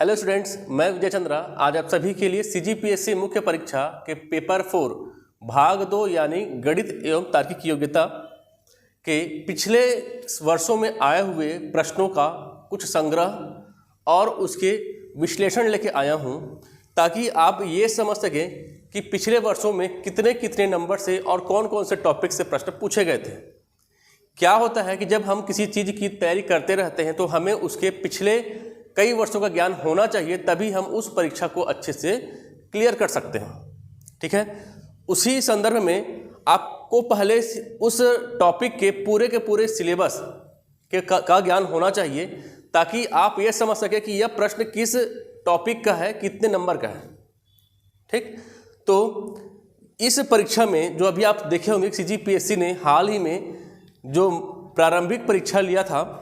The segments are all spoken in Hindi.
हेलो स्टूडेंट्स, मैं विजय चंद्रा आज आप सभी के लिए सीजीपीएससी मुख्य परीक्षा के पेपर 4 भाग 2 यानी गणित एवं तार्किक योग्यता के पिछले वर्षों में आए हुए प्रश्नों का कुछ संग्रह और उसके विश्लेषण लेके आया हूं, ताकि आप ये समझ सकें कि पिछले वर्षों में कितने कितने नंबर से और कौन कौन से टॉपिक से प्रश्न पूछे गए थे। क्या होता है कि जब हम किसी चीज़ की तैयारी करते रहते हैं तो हमें उसके पिछले कई वर्षों का ज्ञान होना चाहिए, तभी हम उस परीक्षा को अच्छे से क्लियर कर सकते हैं। ठीक है, उसी संदर्भ में आपको पहले उस टॉपिक के पूरे सिलेबस का ज्ञान होना चाहिए, ताकि आप ये समझ सकें कि यह प्रश्न किस टॉपिक का है, कितने नंबर का है। ठीक, तो इस परीक्षा में जो अभी आप देखे होंगे सीजीपीएससी ने हाल ही में जो प्रारंभिक परीक्षा लिया था,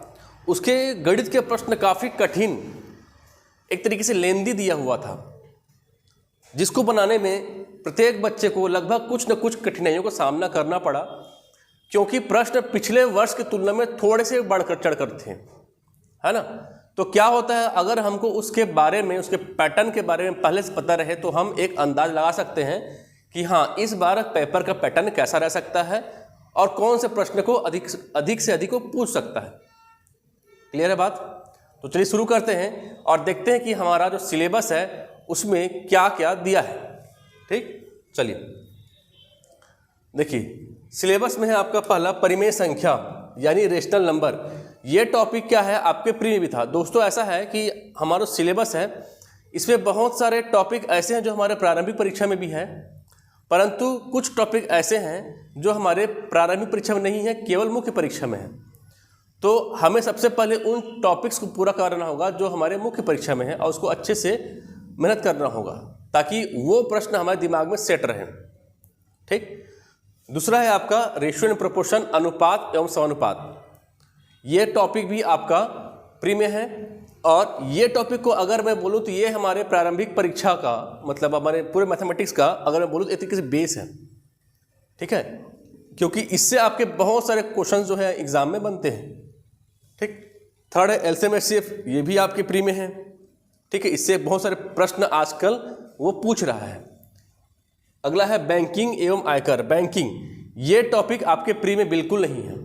उसके गणित के प्रश्न काफ़ी कठिन, एक तरीके से लेंदी दिया हुआ था, जिसको बनाने में प्रत्येक बच्चे को लगभग कुछ न कुछ कठिनाइयों का सामना करना पड़ा, क्योंकि प्रश्न पिछले वर्ष की तुलना में थोड़े से बढ़कर चढ़कर थे, है ना। तो क्या होता है, अगर हमको उसके बारे में, उसके पैटर्न के बारे में पहले से पता रहे तो हम एक अंदाज लगा सकते हैं कि हाँ, इस बार पेपर का पैटर्न कैसा रह सकता है और कौन से प्रश्न को अधिक से अधिक को पूछ सकता है। क्लियर है बात? तो चलिए शुरू करते हैं और देखते हैं कि हमारा जो सिलेबस है उसमें क्या क्या दिया है। ठीक, चलिए देखिए, सिलेबस में है आपका पहला परिमेय संख्या यानी रेशनल नंबर। ये टॉपिक क्या है, आपके प्री में भी था। दोस्तों, ऐसा है कि हमारा सिलेबस है, इसमें बहुत सारे टॉपिक ऐसे हैं जो हमारे प्रारंभिक परीक्षा में भी है, परंतु कुछ टॉपिक ऐसे हैं जो हमारे प्रारंभिक परीक्षा में नहीं है, केवल मुख्य परीक्षा में है। तो हमें सबसे पहले उन टॉपिक्स को पूरा करना होगा जो हमारे मुख्य परीक्षा में है, और उसको अच्छे से मेहनत करना होगा, ताकि वो प्रश्न हमारे दिमाग में सेट रहे। ठीक, दूसरा है आपका रेशियो एंड प्रोपोर्शन, अनुपात एवं समानुपात। ये टॉपिक भी आपका प्री में है, और ये टॉपिक को अगर मैं बोलूँ तो ये हमारे प्रारंभिक परीक्षा का, मतलब हमारे पूरे मैथमेटिक्स का अगर मैं बोलूँ तो एक तरीके से बेस है। ठीक है, क्योंकि इससे आपके बहुत सारे क्वेश्चन जो है एग्जाम में बनते हैं। ठीक, थर्ड है एलसीएम एचसीएफ, ये भी आपके प्री में है। ठीक है, इससे बहुत सारे प्रश्न आजकल वो पूछ रहा है। अगला है बैंकिंग एवं आयकर। बैंकिंग, ये टॉपिक आपके प्री में बिल्कुल नहीं है।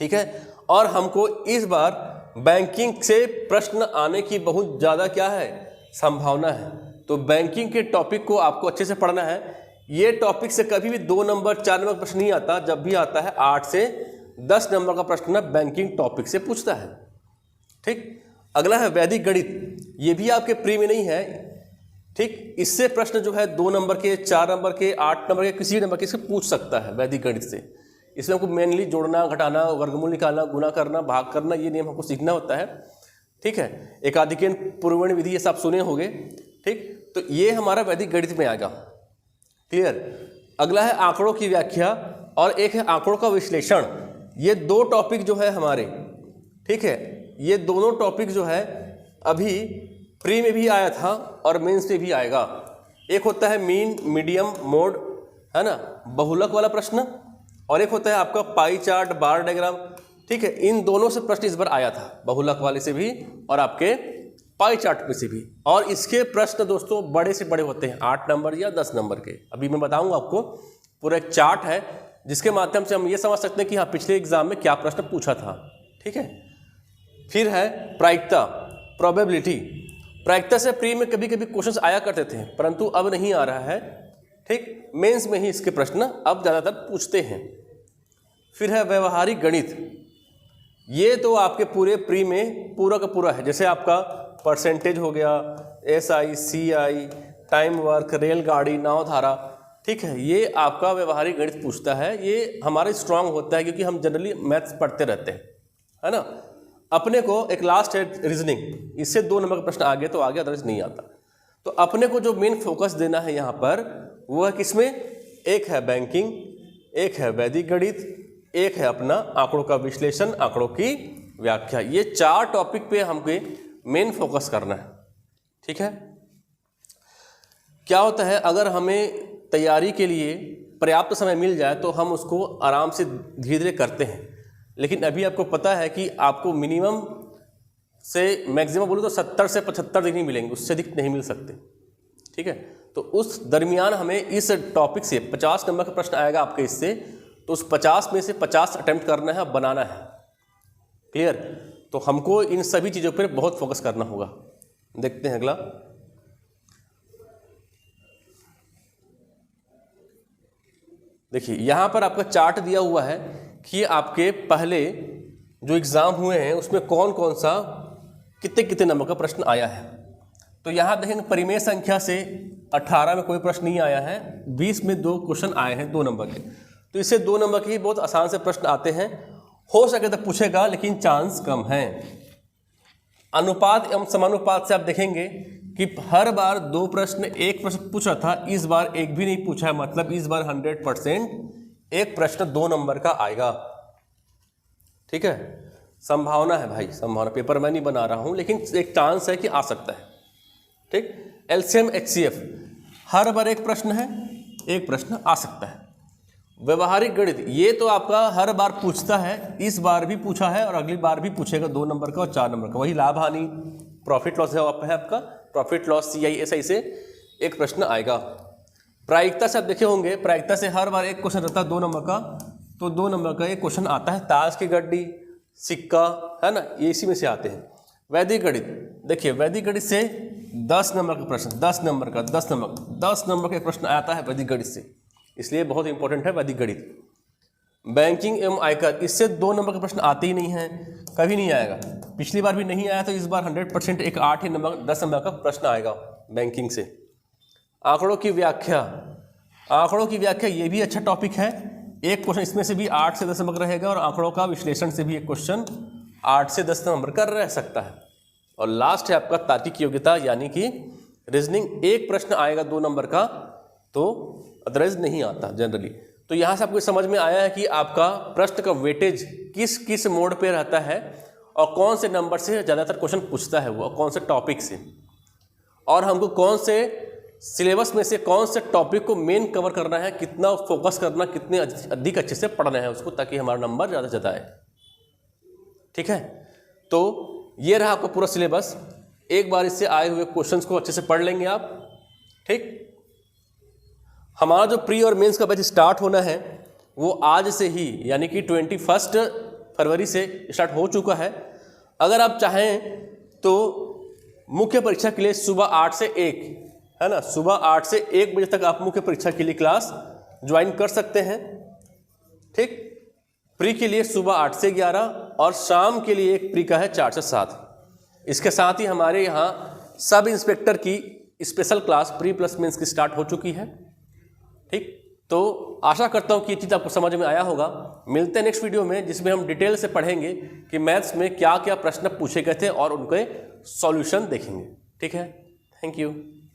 ठीक है, और हमको इस बार बैंकिंग से प्रश्न आने की बहुत ज़्यादा क्या है, संभावना है। तो बैंकिंग के टॉपिक को आपको अच्छे से पढ़ना है। ये टॉपिक से कभी भी 2 नंबर 4 नंबर प्रश्न नहीं आता, जब भी आता है 8 से 10 नंबर का प्रश्न बैंकिंग टॉपिक से पूछता है। ठीक, अगला है वैदिक गणित, ये भी आपके प्री में नहीं है। ठीक, इससे प्रश्न जो है 2 नंबर के, 4 नंबर के, 8 नंबर के, किसी नंबर के से पूछ सकता है वैदिक गणित से। इसमें हमको मेनली जोड़ना, घटाना, वर्गमूल निकालना, गुना करना, भाग करना, ये नियम हमको सीखना होता है। ठीक है, एकाधिकेन, पूर्ववर्णी विधि, ये सब सुने होंगे। ठीक, तो ये हमारा वैदिक गणित में आएगा। क्लियर। अगला है आंकड़ों की व्याख्या और एक है आंकड़ों का विश्लेषण। ये 2 टॉपिक जो है हमारे, ठीक है, ये दोनों टॉपिक जो है अभी प्री में भी आया था और मेंस में भी आएगा। एक होता है मीन, मीडियम, मोड, है ना, बहुलक वाला प्रश्न, और एक होता है आपका पाई चार्ट, बार डायग्राम। ठीक है, इन दोनों से प्रश्न इस बार आया था, बहुलक वाले से भी और आपके पाई चार्ट में से भी। और इसके प्रश्न दोस्तों बड़े से बड़े होते हैं, 8 नंबर या 10 नंबर के। अभी मैं बताऊंगा आपको, पूरा एक चार्ट है जिसके माध्यम से हम ये समझ सकते हैं कि हाँ, पिछले एग्जाम में क्या प्रश्न पूछा था। ठीक है, फिर है प्रायिकता, प्रोबेबिलिटी। प्रायिकता से प्री में कभी कभी क्वेश्चंस आया करते थे, परंतु अब नहीं आ रहा है। ठीक, मेंस में ही इसके प्रश्न अब ज़्यादातर पूछते हैं। फिर है व्यवहारिक गणित, ये तो आपके पूरे प्री में पूरा का पूरा है। जैसे आपका परसेंटेज हो गया, एसआई, सीआई, टाइम वर्क, रेलगाड़ी, नाव धारा। ठीक है, ये आपका व्यवहारिक गणित पूछता है। ये हमारा स्ट्रांग होता है, क्योंकि हम जनरली मैथ्स पढ़ते रहते हैं, है ना। अपने को एक लास्ट है रीजनिंग, इससे 2 नंबर का प्रश्न आ गया तो आ गया, अदरवाइज नहीं आता। तो अपने को जो मेन फोकस देना है यहाँ पर, वो है किसमें, एक है बैंकिंग, एक है वैदिक गणित, एक है अपना आंकड़ों का विश्लेषण, आंकड़ों की व्याख्या। ये 4 टॉपिक पे हमको मेन फोकस करना है। ठीक है, क्या होता है, अगर हमें तैयारी के लिए पर्याप्त समय मिल जाए तो हम उसको आराम से धीरे धीरे करते हैं, लेकिन अभी आपको पता है कि आपको मिनिमम से मैक्सिमम बोलूँ तो 70 से 75 डिग्री मिलेंगे, उससे अधिक नहीं मिल सकते। ठीक है, तो उस दरमियान हमें इस टॉपिक से 50 नंबर का प्रश्न आएगा आपके इससे, तो उस 50 में से 50 अटेम्प्ट करना है, बनाना है। क्लियर? तो हमको इन सभी चीज़ों पर बहुत फोकस करना होगा। देखते हैं अगला। देखिए यहाँ पर आपका चार्ट दिया हुआ है कि आपके पहले जो एग्ज़ाम हुए हैं उसमें कौन कौन सा कितने कितने नंबर का प्रश्न आया है। तो यहाँ देखेंगे परिमेय संख्या से 18 में कोई प्रश्न नहीं आया है, 20 में 2 क्वेश्चन आए हैं 2 नंबर के। तो इससे 2 नंबर के ही बहुत आसान से प्रश्न आते हैं, हो सके तो पूछेगा लेकिन चांस कम है। अनुपात एवं समानुपात से आप देखेंगे कि हर बार 2 प्रश्न, एक प्रश्न पूछा था, इस बार एक भी नहीं पूछा है, मतलब इस बार 100% एक प्रश्न 2 नंबर का आएगा। ठीक है, संभावना है भाई, संभावना, पेपर मैं नहीं बना रहा हूं लेकिन एक चांस है कि आ सकता है। ठीक, एलसीएम एचसीएफ हर बार एक प्रश्न है, एक प्रश्न आ सकता है। व्यवहारिक गणित ये तो आपका हर बार पूछता है, इस बार भी पूछा है और अगली बार भी पूछेगा 2 नंबर का और 4 नंबर का। वही लाभ हानि, प्रॉफिट लॉस है आपका, प्रॉफिट लॉस CISI से एक प्रश्न आएगा। प्रायिकता से आप देखे होंगे, प्रायिकता से हर बार एक क्वेश्चन रहता है 2 नंबर का, तो 2 नंबर का एक क्वेश्चन आता है। ताश की गड्डी, सिक्का, है ना, ये इसी में से आते हैं। वैदिक गणित देखिए, वैदिक गणित से 10 नंबर का प्रश्न, 10 नंबर का, 10 नंबर का प्रश्न आता है वैदिक गणित से, इसलिए बहुत इंपॉर्टेंट है वैदिक गणित। बैंकिंग एवं आयकर, इससे 2 नंबर का प्रश्न आते ही नहीं है, कभी नहीं आएगा। पिछली बार भी नहीं आया, तो इस बार 100% एक 8 नंबर 10 नंबर का प्रश्न आएगा बैंकिंग से। आंकड़ों की व्याख्या, आंकड़ों की व्याख्या ये भी अच्छा टॉपिक है। एक क्वेश्चन इसमें से भी 8 से 10 नंबर का रहेगा और आंकड़ों का विश्लेषण से भी एक क्वेश्चन 8 से 10 नंबर का रह सकता है। और लास्ट है आपका तार्किक योग्यता, यानी कि रीजनिंग, एक प्रश्न आएगा 2 नंबर का, तो अदरवाइज नहीं आता जनरली। तो यहाँ से आपको समझ में आया है कि आपका प्रश्न का वेटेज किस किस मोड पे रहता है और कौन से नंबर से ज़्यादातर क्वेश्चन पूछता है वो, कौन से टॉपिक से, और हमको कौन से सिलेबस में से कौन से टॉपिक को मेन कवर करना है, कितना फोकस करना, कितने अधिक अच्छे से पढ़ना है उसको, ताकि हमारा नंबर ज़्यादा से ज़्यादा आए। ठीक है, तो ये रहा आपका पूरा सिलेबस। एक बार इससे आए हुए क्वेश्चंस को अच्छे से पढ़ लेंगे आप। ठीक, हमारा जो प्री और मेंस का बैच स्टार्ट होना है वो आज से ही, यानी कि 21 फरवरी से स्टार्ट हो चुका है। अगर आप चाहें तो मुख्य परीक्षा के लिए सुबह 8 से 1, है ना, सुबह 8 से 1 बजे तक आप मुख्य परीक्षा के लिए क्लास ज्वाइन कर सकते हैं। ठीक, प्री के लिए सुबह 8 से 11 और शाम के लिए एक प्री का है 4 से 7। इसके साथ ही हमारे यहाँ सब इंस्पेक्टर की special class pre plus mains की स्टार्ट हो चुकी है। ठीक, तो आशा करता हूँ कि ये चीज़ आपको समझ में आया होगा। मिलते हैं नेक्स्ट वीडियो में, जिसमें हम डिटेल से पढ़ेंगे कि मैथ्स में क्या क्या प्रश्न पूछे गए थे और उनके सॉल्यूशन देखेंगे। ठीक है, थैंक यू।